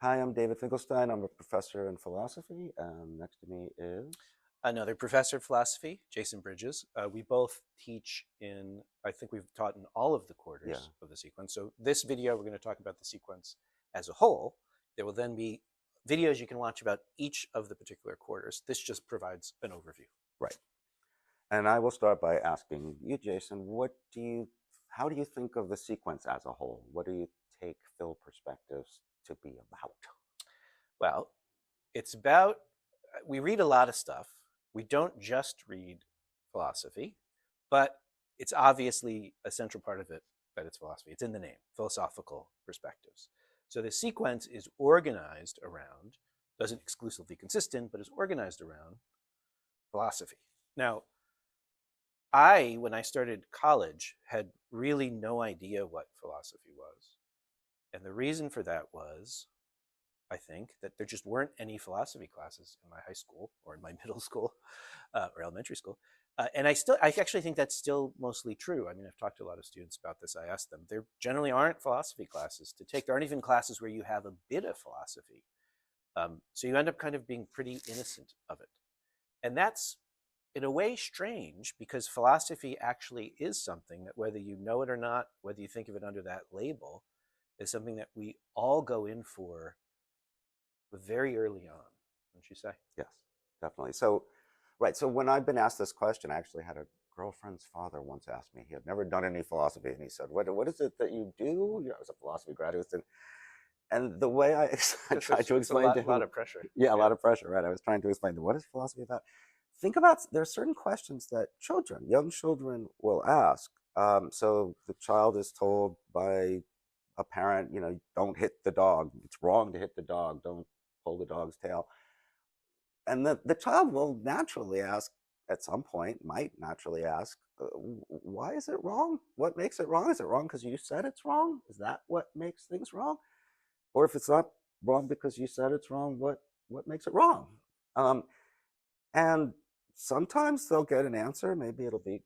Hi, I'm David Finkelstein. I'm a professor in philosophy, and next to me is. Another professor of philosophy, Jason Bridges. We both teach in, I think we've taught in all of the Yeah, quarters of the sequence. So this video, we're going to talk about the sequence as a whole. There will then be videos you can watch about each of the particular quarters. This just provides an overview. right. And I will start by asking you, Jason, how do you think of the sequence as a whole? What do you take Phil perspectives to be about? Well, it's about, we read a lot of stuff. We don't just read philosophy, but it's obviously a central part of it that it's philosophy. It's in the name, philosophical perspectives. So the sequence is organized around, doesn't exclusively consistent, but is organized around philosophy. Now, when I started college, had really no idea what philosophy was. And the reason for that was, I think, that there just weren't any philosophy classes in my high school or in my middle school or elementary school. I actually think that's still mostly true. I mean, I've talked to a lot of students about this. I asked them, there generally aren't philosophy classes to take. There aren't even classes where you have a bit of philosophy. So you end up kind of being pretty innocent of it. And that's, in a way, strange because philosophy actually is something that, whether you know it or not, whether you think of it under that label, is something that we all go in for very early on, wouldn't you say? Yes, definitely. So, right. So when I've been asked this question, I actually had a girlfriend's father once asked me. He had never done any philosophy, and he said, "What is it that you do?" I was a philosophy graduate, and the way I tried to It's a explain to lot him, of pressure. yeah, a Yeah. lot of pressure, right? I was trying to explain to him, what is philosophy about? Think about, there are certain questions that young children will ask. So the child is told by a parent, don't hit the dog. It's wrong to hit the dog. Don't pull the dog's tail. And the child will naturally ask, at some point, might naturally ask, why is it wrong? What makes it wrong? Is it wrong because you said it's wrong? Is that what makes things wrong? Or if it's not wrong because you said it's wrong, what makes it wrong? Um, and sometimes they'll get an answer. Maybe it'll be,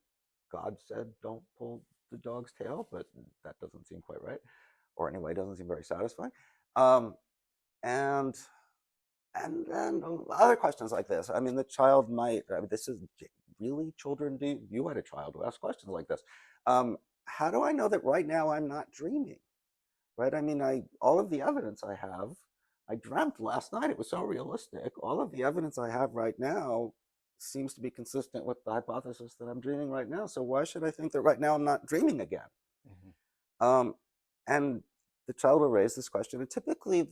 God said don't pull the dog's tail, but that doesn't seem quite right, or anyway, doesn't seem very satisfying. Um, and and then other questions like this. I mean, the child might. I mean, this is really children do. You had a child who asked questions like this. How do I know that right now I'm not dreaming? Right? I mean, I all of the evidence I have, I dreamt last night. It was so realistic. All of the evidence I have right now seems to be consistent with the hypothesis that I'm dreaming right now. So why should I think that right now I'm not dreaming again? Mm-hmm. Um, and the child will raise this question, and typically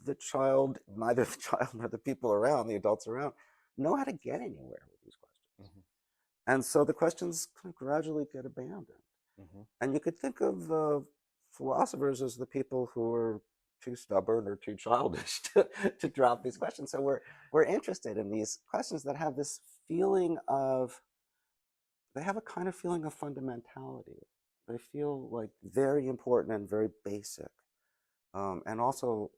the child, neither the child nor the people around, the adults around, know how to get anywhere with these questions. Mm-hmm. And so the questions kind of gradually get abandoned. Mm-hmm. And you could think of philosophers as the people who are too stubborn or too childish to drop these questions. So we're interested in these questions that have this feeling of, they have a kind of feeling of fundamentality. They feel like very important and very basic. And also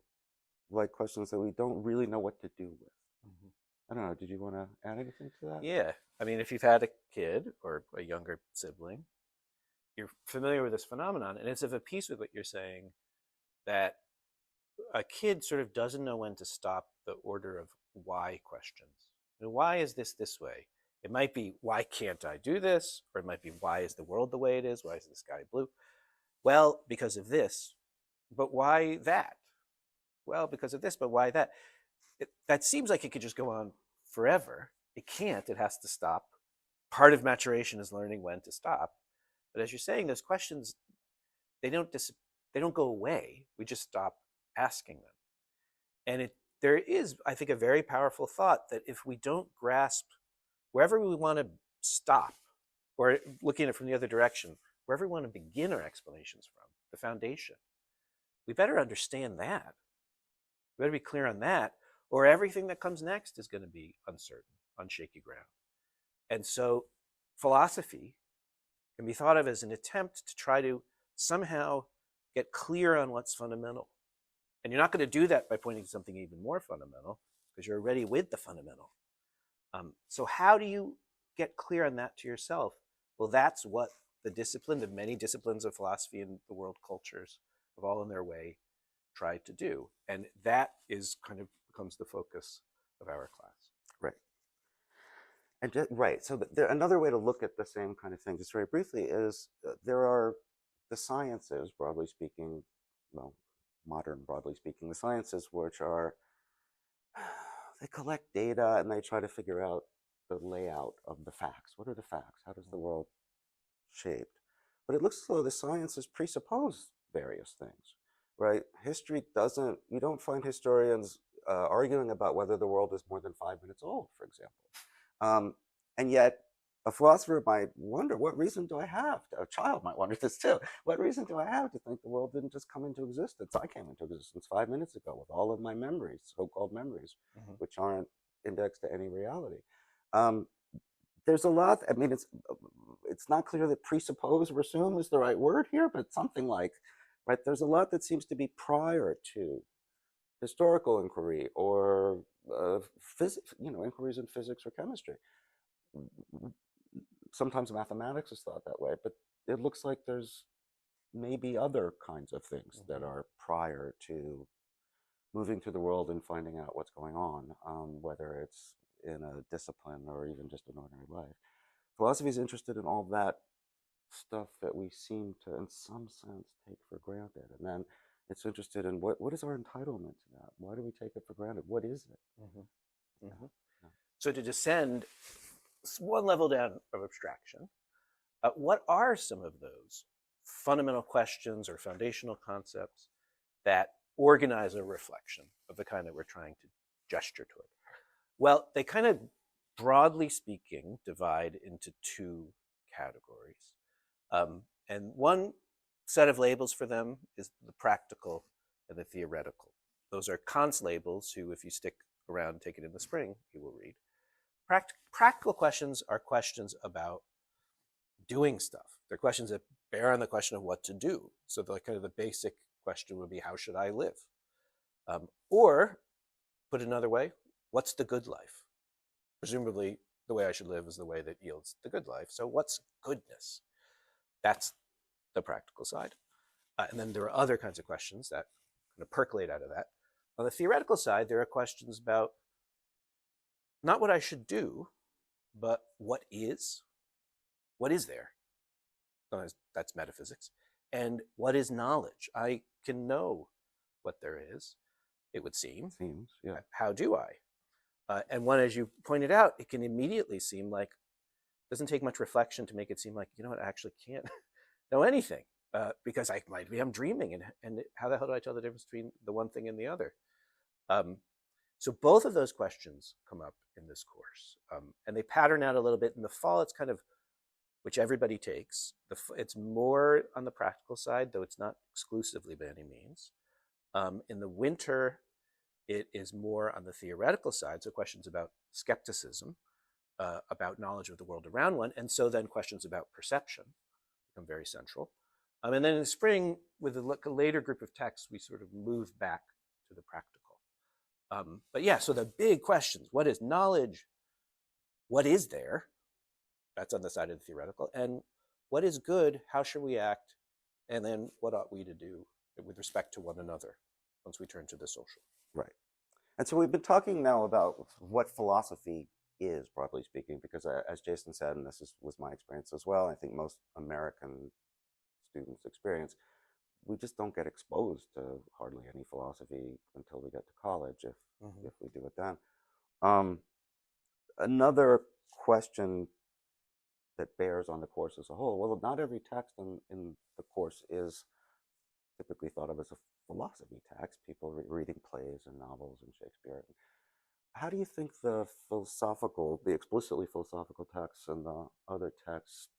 like questions that we don't really know what to do with. Mm-hmm. I don't know. Did you want to add anything to that? Yeah. I mean, if you've had a kid or a younger sibling, you're familiar with this phenomenon, and it's of a piece with what you're saying that a kid sort of doesn't know when to stop the order of why questions. Why is this way? It might be, why can't I do this? Or it might be, why is the world the way it is? Why is the sky blue? Well, because of this. But why that? Well, because of this, but why that? That seems like it could just go on forever. It can't. It has to stop. Part of maturation is learning when to stop. But as you're saying, those questions, they don't they don't go away. We just stop asking them. And there is, I think, a very powerful thought that if we don't grasp wherever we want to stop, or looking at it from the other direction, wherever we want to begin our explanations from, the foundation, we better understand that. We better be clear on that, or everything that comes next is going to be uncertain, on shaky ground. And so philosophy can be thought of as an attempt to try to somehow get clear on what's fundamental. And you're not going to do that by pointing to something even more fundamental, because you're already with the fundamental. So how do you get clear on that to yourself? Well, that's what the many disciplines of philosophy and the world cultures have all in their way try to do. And that is kind of becomes the focus of our class. Right. And right. So another way to look at the same kind of thing, just very briefly, is there are the sciences, broadly speaking, well, modern broadly speaking, the sciences which are they collect data and they try to figure out the layout of the facts. What are the facts? How does the world shaped? But it looks as though the sciences presuppose various things, right? History doesn't. You don't find historians arguing about whether the world is more than 5 minutes old, for example. And yet, a philosopher might wonder, what reason do I have? A child might wonder this too. What reason do I have to think the world didn't just come into existence? I came into existence 5 minutes ago with all of my memories, so-called memories, which aren't indexed to any reality. There's a lot. I mean, it's not clear that presuppose or assume is the right word here, but something like, right? There's a lot that seems to be prior to historical inquiry or inquiries in physics or chemistry. Sometimes mathematics is thought that way, but it looks like there's maybe other kinds of things that are prior to moving through the world and finding out what's going on, whether it's in a discipline or even just an ordinary life. Philosophy is interested in all that stuff that we seem to, in some sense, take for granted. And then it's interested in what is our entitlement to that? Why do we take it for granted? What is it? Yeah. So to descend one level down of abstraction, what are some of those fundamental questions or foundational concepts that organize a reflection of the kind that we're trying to gesture toward? Well, they kind of, broadly speaking, divide into two categories. And one set of labels for them is the practical and the theoretical. Those are Kant's labels, who, if you stick around and take it in the spring, you will read. Practical questions are questions about doing stuff. They're questions that bear on the question of what to do. So kind of the basic question would be, how should I live? Or, put another way, what's the good life? Presumably, the way I should live is the way that yields the good life. So what's goodness? That's the practical side. And then there are other kinds of questions that kind of percolate out of that. On the theoretical side, there are questions about not what I should do, but what is? What is there? Sometimes that's metaphysics. And what is knowledge? I can know what there is, it would seem. Seems, yeah. How do I? And one, as you pointed out, it can immediately seem like, it doesn't take much reflection to make it seem like, I actually can't know anything because I'm dreaming, and how the hell do I tell the difference between the one thing and the other? So both of those questions come up in this course, and they pattern out a little bit. In the fall, it's kind of, which everybody takes. It's more on the practical side, though it's not exclusively by any means. In the winter, it is more on the theoretical side, so questions about skepticism, about knowledge of the world around one, and so then questions about perception become very central. And then in the spring, with a later group of texts, we sort of move back to the practical. But yeah, so the big questions: what is knowledge? What is there? That's on the side of the theoretical. And what is good? How should we act? And then what ought we to do with respect to one another once we turn to the social? Right. And so we've been talking now about what philosophy is, broadly speaking, because as Jason said, and was my experience as well, I think most American students' experience, we just don't get exposed to hardly any philosophy until we get to college, if we do it then. Another question that bears on the course as a whole, well, not every text in the course is typically thought of as a philosophy text, people reading plays and novels and Shakespeare. How do you think the explicitly philosophical texts and the other texts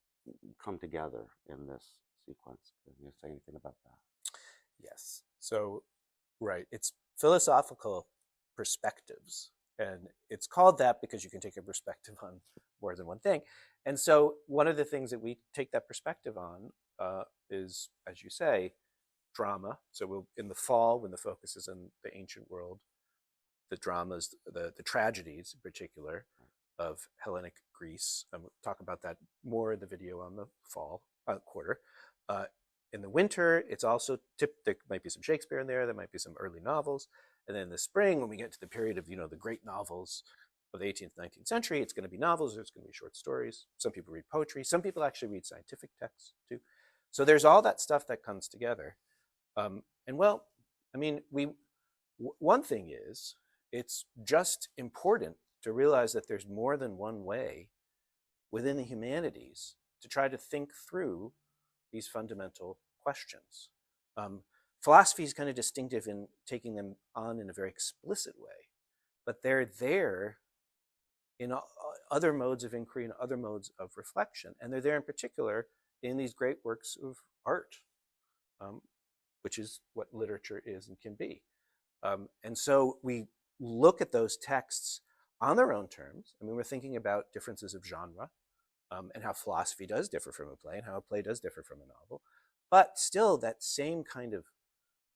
come together in this sequence? Can you say anything about that? Yes. So, right, it's philosophical perspectives. And it's called that because you can take a perspective on more than one thing. And so one of the things that we take that perspective on is, as you say, drama. So in the fall, when the focus is on the ancient world, the dramas, the tragedies in particular of Hellenic Greece. We'll talk about that more in the video on the fall quarter. in the winter, it's also there might be some Shakespeare in there. There might be some early novels, and then in the spring, when we get to the period of the great novels of the 18th, 19th century, it's going to be novels. There's going to be short stories. Some people read poetry. Some people actually read scientific texts too. So there's all that stuff that comes together. And well, I mean, one thing is, it's just important to realize that there's more than one way within the humanities to try to think through these fundamental questions. Philosophy is kind of distinctive in taking them on in a very explicit way, but they're there in other modes of inquiry and other modes of reflection. And they're there in particular in these great works of art, which is what literature is and can be. And so we look at those texts on their own terms. I mean, we're thinking about differences of genre, and how philosophy does differ from a play and how a play does differ from a novel. But still, that same kind of,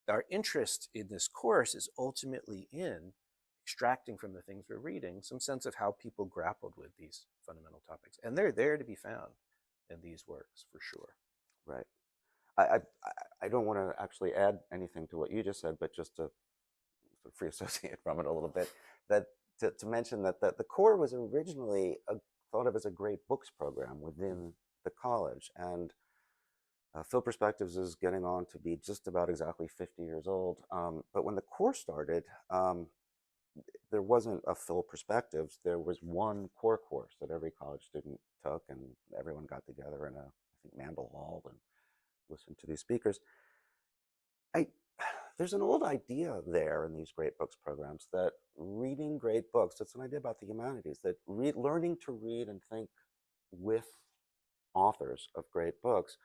our interest in this course is ultimately in extracting from the things we're reading some sense of how people grappled with these fundamental topics. And they're there to be found in these works, for sure. Right. I don't want to actually add anything to what you just said, but just to free associate from it a little bit, that to mention that the core was originally thought of as a great books program within the college. And Phil Perspectives is getting on to be just about exactly 50 years old. But when the core started, there wasn't a Phil Perspectives. There was one core course that every college student took, and everyone got together in I think, Mandel Hall and listened to these speakers. There's an old idea there in these great books programs that reading great books, it's an idea about the humanities, that learning to read and think with authors of great books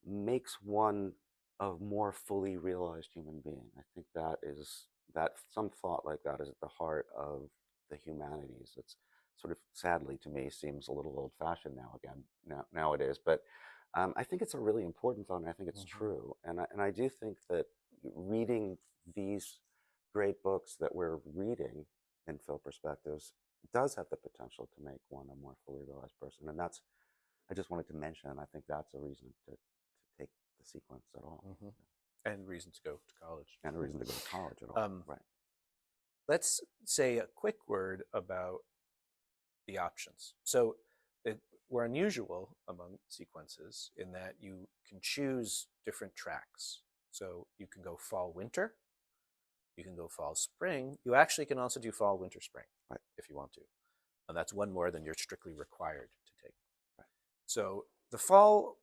makes one a more fully realized human being. I think that some thought like that is at the heart of the humanities. It's sort of, sadly to me, seems a little old-fashioned nowadays, but I think it's a really important thought, and I think it's true. And I do think that reading these great books that we're reading in Phil Perspectives does have the potential to make one a more fully realized person. And that's, I just wanted to mention, I think that's a reason to take the sequence at all. And reason to go to college. And a reason to go to college at all, right. Let's say a quick word about the options. So we're unusual among sequences in that you can choose different tracks. So you can go fall, winter. You can go fall, spring. You actually can also do fall, winter, spring, right, if you want to. And that's one more than you're strictly required to take. Right. So the fall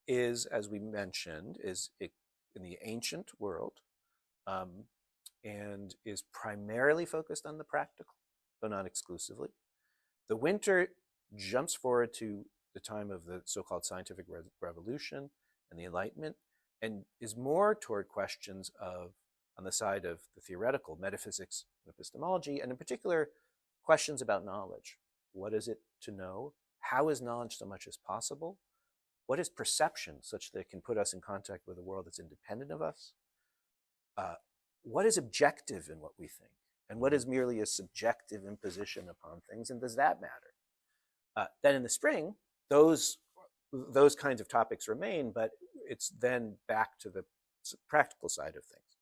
is, as we mentioned, in the ancient world, and is primarily focused on the practical, though not exclusively. The winter jumps forward to the time of the so-called scientific revolution and the Enlightenment, and is more toward questions of, on the side of the theoretical, metaphysics and epistemology, and in particular, questions about knowledge. What is it to know? How is knowledge so much as possible? What is perception such that it can put us in contact with a world that's independent of us? What is objective in what we think? And what is merely a subjective imposition upon things? And does that matter? Then in the spring, those kinds of topics remain, but it's then back to the practical side of things.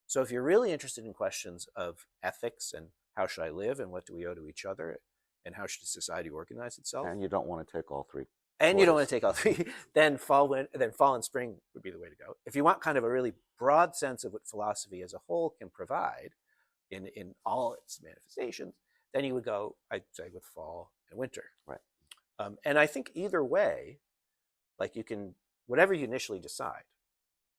So if you're really interested in questions of ethics and how should I live and what do we owe to each other and how should society organize itself? And you don't want to take all three. And you don't want to take all three. Then fall and spring would be the way to go. If you want kind of a really broad sense of what philosophy as a whole can provide in all its manifestations, then you would go, I'd say, with fall and winter. Right. And I think either way, like you can, whatever you initially decide,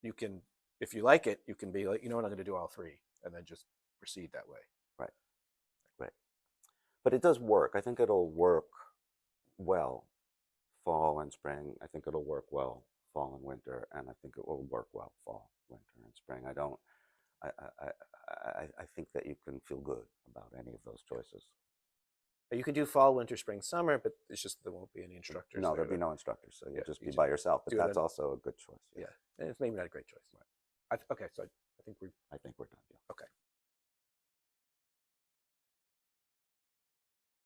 you can, if you like it, you can be like, you know what, I'm going to do all three, and then just proceed that way. Right. Right. But it does work. I think it'll work well, fall and spring. I think it'll work well, fall and winter, and I think it will work well, fall, winter, and spring. I think that you can feel good about any of those choices. You can do fall, winter, spring, summer, but it's just there won't be any instructors. No, there'll be no instructors, so you'll just be by yourself. But that's also a good choice. Yeah, and it's maybe not a great choice. Right. Okay, so I think we're done. Yeah. Okay.